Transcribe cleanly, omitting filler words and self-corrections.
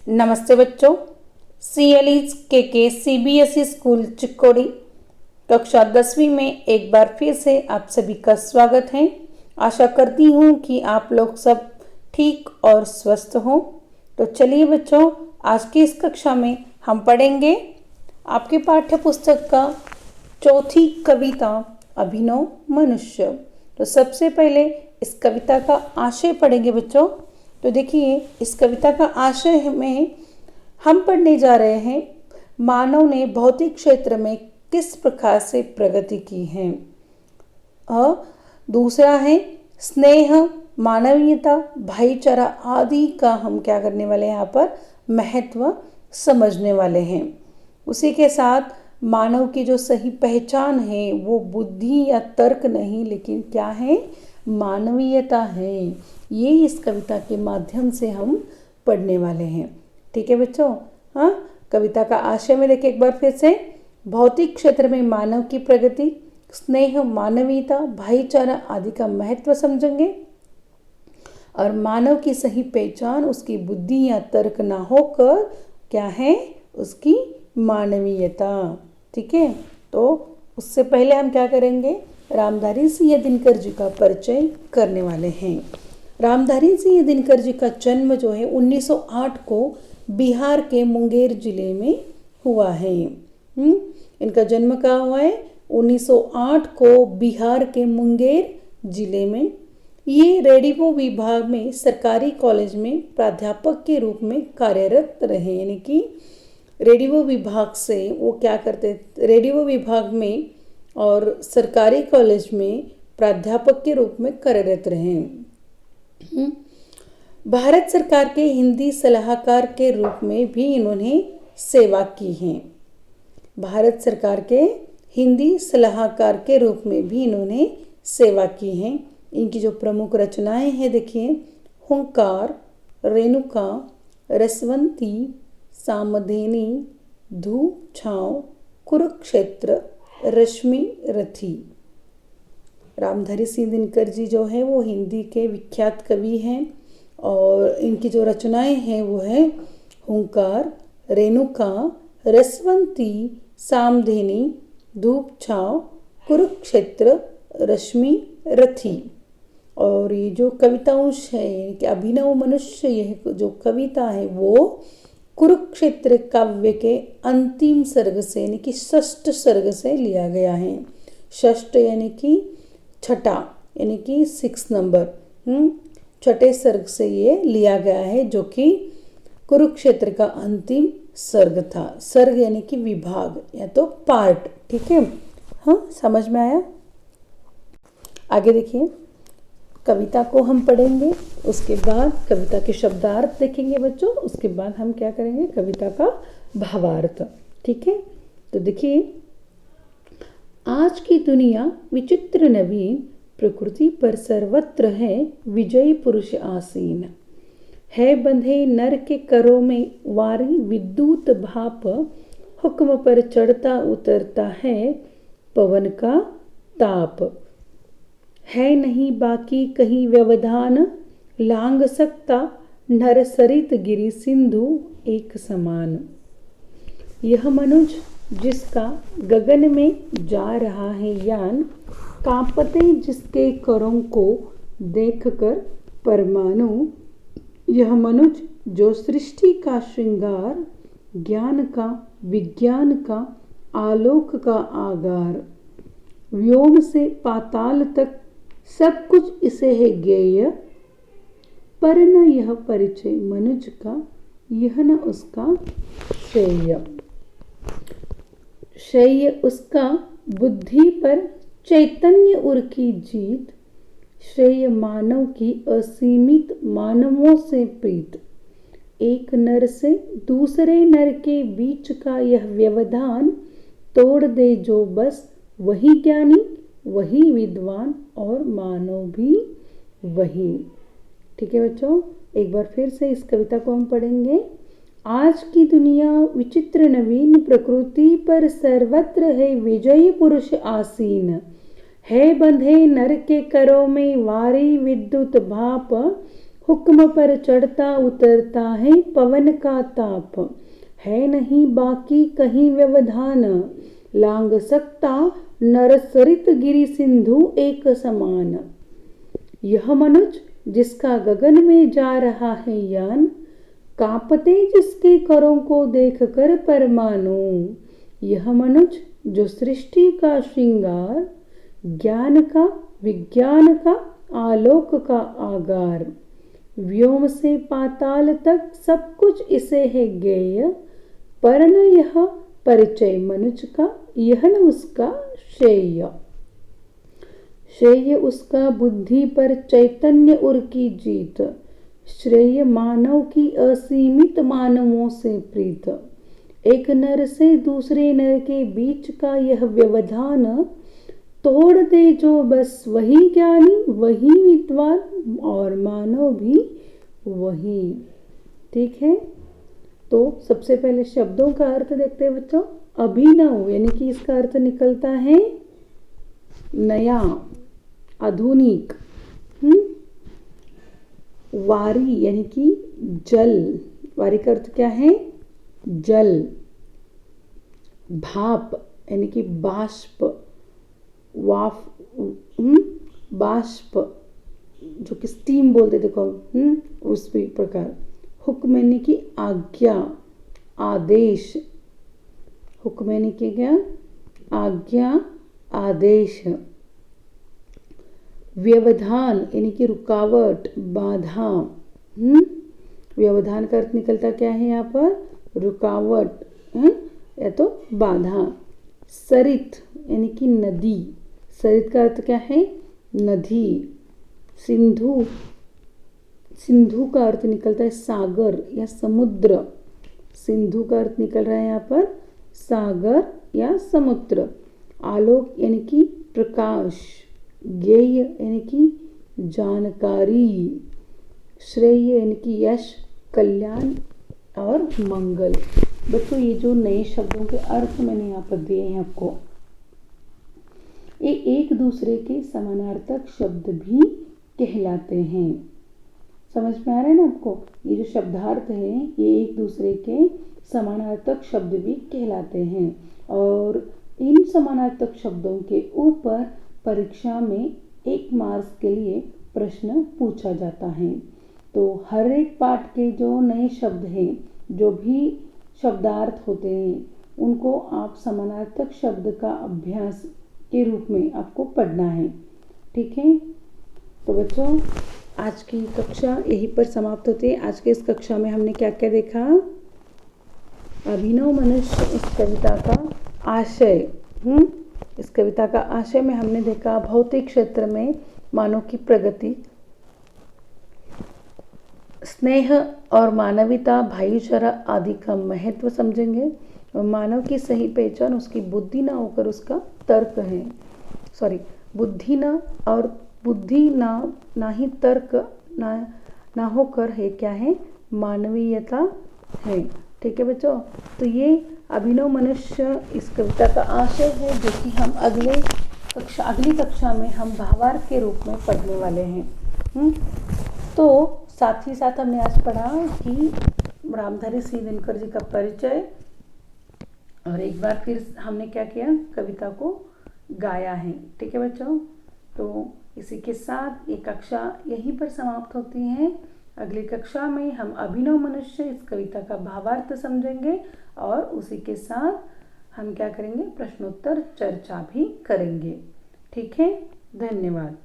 नमस्ते बच्चों। CLE's के CBSE स्कूल चिक्कोड़ी कक्षा 10वीं में एक बार फिर से आप सभी का स्वागत है। आशा करती हूँ कि आप लोग सब ठीक और स्वस्थ हों। तो चलिए बच्चों, आज की इस कक्षा में हम पढ़ेंगे आपके पाठ्य पुस्तक का चौथी कविता अभिनव मनुष्य। तो सबसे पहले इस कविता का आशय पढ़ेंगे बच्चों। तो देखिए, इस कविता का आशय में हम पढ़ने जा रहे हैं मानव ने भौतिक क्षेत्र में किस प्रकार से प्रगति की है। दूसरा है स्नेह, मानवीयता, भाईचारा आदि का हम क्या करने वाले हैं, यहाँ पर महत्व समझने वाले हैं। उसी के साथ मानव की जो सही पहचान है वो बुद्धि या तर्क नहीं, लेकिन क्या है, मानवीयता है। ये इस कविता के माध्यम से हम पढ़ने वाले हैं। ठीक है बच्चों। हाँ, कविता का आशय में देखिए एक बार फिर से, भौतिक क्षेत्र में मानव की प्रगति, स्नेह, मानवीयता, भाईचारा आदि का महत्व समझेंगे और मानव की सही पहचान उसकी बुद्धि या तर्क ना होकर क्या है, उसकी मानवीयता। ठीक है। तो उससे पहले हम क्या करेंगे, रामधारी सिंह दिनकर जी का परिचय करने वाले हैं। रामधारी सिंह दिनकर जी का जन्म जो है 1908 को बिहार के मुंगेर जिले में हुआ है। इनका जन्म कहाँ हुआ है, 1908 को बिहार के मुंगेर जिले में। ये रेडियो विभाग में सरकारी कॉलेज में प्राध्यापक के रूप में कार्यरत रहे। यानी कि रेडियो विभाग से वो क्या करते, रेडियो विभाग में और सरकारी कॉलेज में प्राध्यापक के रूप में कार्यरत रहे। भारत सरकार के हिंदी सलाहकार के रूप में भी इन्होंने सेवा की है। भारत सरकार के हिंदी सलाहकार के रूप में भी इन्होंने सेवा की है। इनकी जो प्रमुख रचनाएं हैं देखिए, हुंकार, रेणुका, रसवंती, सामधेनी, धूप छाँव, कुरुक्षेत्र, रश्मि रथी। रामधारी सिंह दिनकर जी जो है वो हिंदी के विख्यात कवि हैं और इनकी जो रचनाएं हैं वो है हुंकार, रेणुका, रसवंती, सामधेनी, धूप छाँव, कुरुक्षेत्र, रश्मि रथी। और ये जो कवितांश है कि अभिनव मनुष्य, यह जो कविता है वो कुरुक्षेत्र काव्य के अंतिम सर्ग से यानी कि षष्ठ सर्ग से लिया गया है। षष्ठ यानी कि छठा, यानी कि 6 नंबर, छठे सर्ग से ये लिया गया है, जो कि कुरुक्षेत्र का अंतिम सर्ग था। सर्ग यानी कि विभाग या तो पार्ट। ठीक है। हाँ, समझ में आया। आगे देखिए, कविता को हम पढ़ेंगे, उसके बाद कविता के शब्दार्थ देखेंगे बच्चों, उसके बाद हम क्या करेंगे, कविता का भावार्थ। ठीक है। तो देखिए, आज की दुनिया विचित्र नवीन, प्रकृति पर सर्वत्र है विजयी पुरुष आसीन। है बंधे नर के करों में वारी विद्युत भाप, हुक्म पर चढ़ता उतरता है पवन का ताप। है नहीं बाकी कहीं व्यवधान, लांग सकता नर सरित गिरि सिंधु एक समान। यह मनुज जिसका गगन में जा रहा है यान, कांपते जिसके करों को देखकर परमाणु। यह मनुज जो सृष्टि का श्रृंगार, ज्ञान का विज्ञान का आलोक का आगार। व्योम से पाताल तक सब कुछ इसे है ज्ञेय, पर न यह परिचय मनुज का, यह न उसका श्रेय। श्रेय उसका बुद्धि पर चैतन्य उर की जीत, श्रेय मानव की असीमित मानवों से प्रीत। एक नर से दूसरे नर के बीच का यह व्यवधान, तोड़ दे जो बस वही ज्ञानी, वही विद्वान और मानव भी वही। ठीक है बच्चों, एक बार फिर से इस कविता को हम पढ़ेंगे। आज की दुनिया विचित्र नवीन, प्रकृति पर सर्वत्र है विजयी पुरुष आसीन। है बंधे नर के करों में वारी विद्युत भाप, हुक्म पर चढ़ता उतरता है पवन का ताप, है नहीं बाकी कहीं व्यवधान, लांग सकता नर सरित गिरि सिंधु एक समान। यह मनुज जिसका गगन में जा रहा है यान, कांपते जिसके करों को देख कर परमाणु। यह मनुज जो सृष्टि का श्रृंगार, ज्ञान का विज्ञान का आलोक का आगार, व्योम से पाताल तक सब कुछ इसे है ज्ञेय, पर न यह परिचय मनुज का, यह न उसका श्रेय। श्रेय उसका बुद्धि पर चैतन्य उर की जीत, श्रेय मानव की असीमित मानवों से प्रीत। एक नर से दूसरे नर के बीच का यह व्यवधान, तोड़ दे जो बस वही ज्ञानी वही विद्वान, और मानव भी वही। ठीक है, तो सबसे पहले शब्दों का अर्थ देखते हैं बच्चों। अभिनव यानी कि इसका अर्थ निकलता है नया, आधुनिक। वारी यानी कि जल, वारी का अर्थ क्या है? जल। भाप यानी कि बाष्प, बाष्प जो कि स्टीम बोलते देखो, उस प्रकार। हुक्म यानी कि आज्ञा, आदेश। हुक्म यानी कि क्या? आज्ञा, आदेश। व्यवधान यानी कि रुकावट, बाधा। व्यवधान का अर्थ निकलता क्या है यहाँ पर? रुकावट या तो बाधा। सरित यानी कि नदी, सरित का अर्थ क्या है? नदी। सिंधु, सिंधु का अर्थ निकलता है सागर या समुद्र। सिंधु का अर्थ निकल रहा है यहाँ पर सागर या समुद्र। आलोक यानी कि प्रकाश। ज्ञेय यानी कि जानकारी। श्रेय यानी कि यश, कल्याण और मंगल। बच्चों ये जो नए शब्दों के अर्थ मैंने यहाँ पर दिए हैं आपको, ये एक दूसरे के समानार्थक शब्द भी कहलाते हैं। समझ में आ रहा है ना आपको? ये जो शब्दार्थ है ये एक दूसरे के समानार्थक शब्द भी कहलाते हैं, और इन समानार्थक शब्दों के ऊपर परीक्षा में 1 मार्क्स के लिए प्रश्न पूछा जाता है। तो हर एक पाठ के जो नए शब्द हैं, जो भी शब्दार्थ होते हैं, उनको आप समानार्थक शब्द का अभ्यास के रूप में आपको पढ़ना है। ठीक है, तो बच्चों आज की कक्षा यहीं पर समाप्त होती है। आज के इस कक्षा में हमने क्या क्या देखा? अभिनव मनुष्य इस कविता का आशय। इस कविता का आशय में हमने देखा भौतिक क्षेत्र में मानव की प्रगति, स्नेह और मानवीयता, भाईचारा आदि का महत्व समझेंगे, और मानव की सही पहचान उसकी बुद्धि ना होकर उसका तर्क है। बुद्धि ना ही तर्क ना होकर है क्या है? मानवीयता है। ठीक है बच्चों, तो ये अभिनव मनुष्य इस कविता का आशय है, जो कि हम अगली कक्षा में हम भावार्थ के रूप में पढ़ने वाले हैं। तो साथ ही साथ हमने आज पढ़ा कि रामधारी सिंह दिनकर जी का परिचय, और एक बार फिर हमने क्या किया? कविता को गाया है। ठीक है बच्चों, तो इसी के साथ ये कक्षा यहीं पर समाप्त होती है। अगली कक्षा में हम अभिनव मनुष्य इस कविता का भावार्थ समझेंगे, और उसी के साथ हम क्या करेंगे? प्रश्नोत्तर चर्चा भी करेंगे। ठीक है, धन्यवाद।